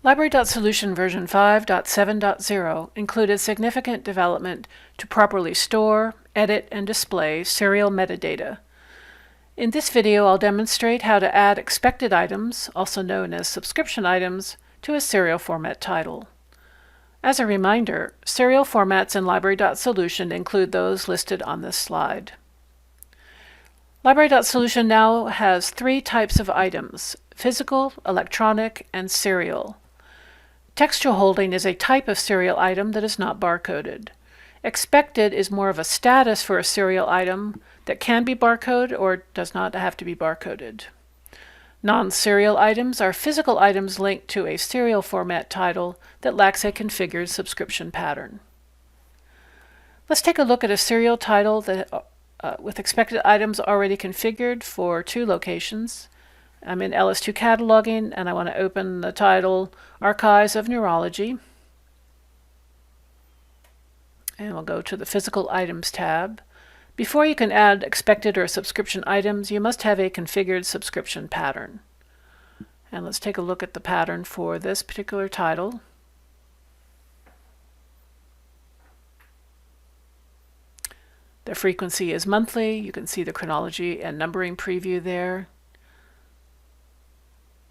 Library.Solution version 5.7.0 included significant development to properly store, edit, and display serial metadata. In this video, I'll demonstrate how to add expected items, also known as subscription items, to a serial format title. As a reminder, serial formats in Library.Solution include those listed on this slide. Library.Solution now has three types of items: physical, electronic, and serial. Textual holding is a type of serial item that is not barcoded. Expected is more of a status for a serial item that can be barcoded or does not have to be barcoded. Non-serial items are physical items linked to a serial format title that lacks a configured subscription pattern. Let's take a look at a serial title that, with expected items already configured for two locations. I'm in LS2 cataloging and I want to open the title Archives of Neurology. And we'll go to the Physical Items tab. Before you can add expected or subscription items, you must have a configured subscription pattern. And let's take a look at the pattern for this particular title. The frequency is monthly. You can see the chronology and numbering preview there.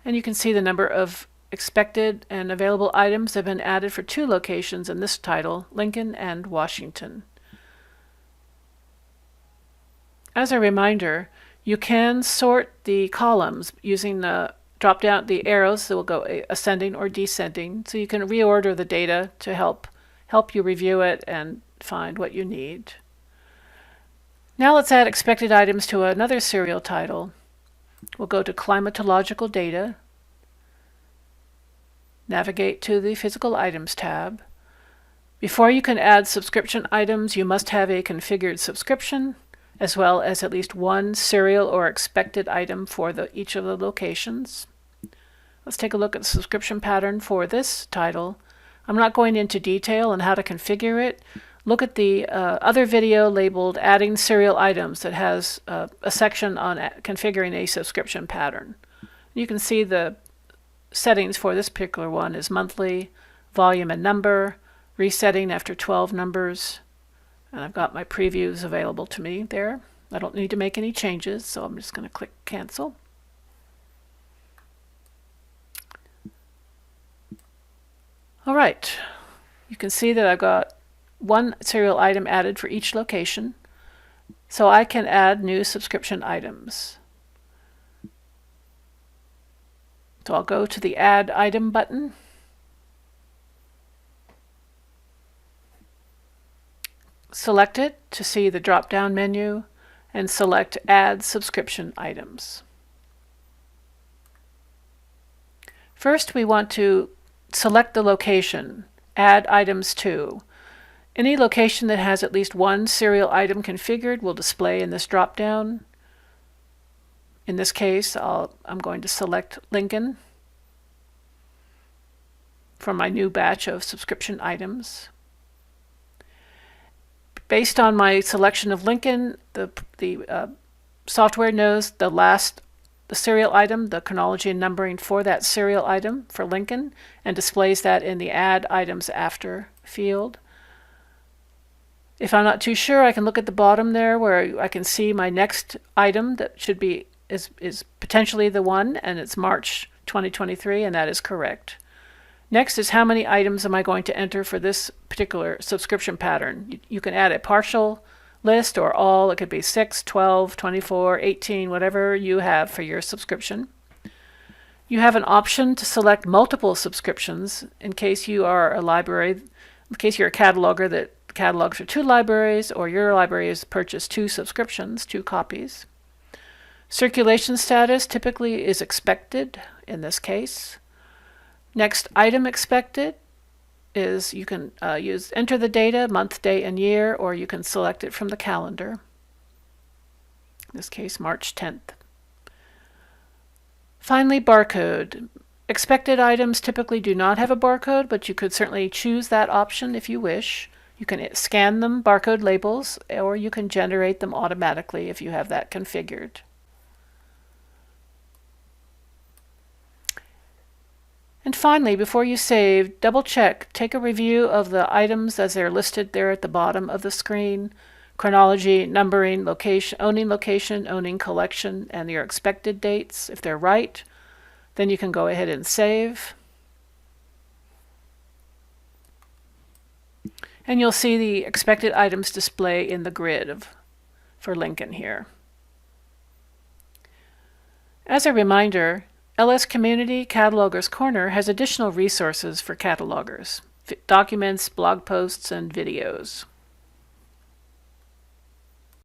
And you can see the number of expected and available items that have been added for two locations in this title, Lincoln and Washington. As a reminder, you can sort the columns using the drop-down, the arrows that will go ascending or descending, so you can reorder the data to help you review it and find what you need. Now let's add expected items to another serial title. We'll go to Climatological Data, navigate to the Physical Items tab. Before you can add subscription items, you must have a configured subscription, as well as at least one serial or expected item for each of the locations. Let's take a look at the subscription pattern for this title. I'm not going into detail on how to configure it. Look at the other video labeled Adding Serial Items that has a section on configuring a subscription pattern. You can see the settings for this particular one is monthly, volume and number, resetting after 12 numbers, and I've got my previews available to me there. I don't need to make any changes, so I'm just going to click Cancel. All right, you can see that I've got one serial item added for each location, so I can add new subscription items. So I'll go to the Add Item button, select it to see the drop-down menu, and select Add Subscription Items. First, we want to select the location, Add Items To. Any location that has at least one serial item configured will display in this drop-down. In this case, I'm going to select Lincoln from my new batch of subscription items. Based on my selection of Lincoln, the software knows the serial item, the chronology and numbering for that serial item for Lincoln, and displays that in the Add Items After field. If I'm not too sure, I can look at the bottom there where I can see my next item that should be is potentially the one, and it's March 2023, and that is correct. Next is how many items am I going to enter for this particular subscription pattern. You can add a partial list or all. It could be 6, 12, 24, 18, whatever you have for your subscription. You have an option to select multiple subscriptions in case you are a library, in case you're a cataloger that catalogs for two libraries, or your library has purchased two subscriptions, two copies. Circulation status typically is expected in this case. Next item expected is you can enter the data, month, day, and year, or you can select it from the calendar. In this case, March 10th. Finally, barcode. Expected items typically do not have a barcode, but you could certainly choose that option if you wish. You can scan them, barcode labels, or you can generate them automatically if you have that configured. And finally, before you save, double check, take a review of the items as they're listed there at the bottom of the screen. Chronology, numbering, location, owning collection, and your expected dates. If they're right, then you can go ahead and save. And you'll see the expected items display in the grid for Lincoln here. As a reminder, LS Community Catalogers Corner has additional resources for catalogers, documents, blog posts, and videos.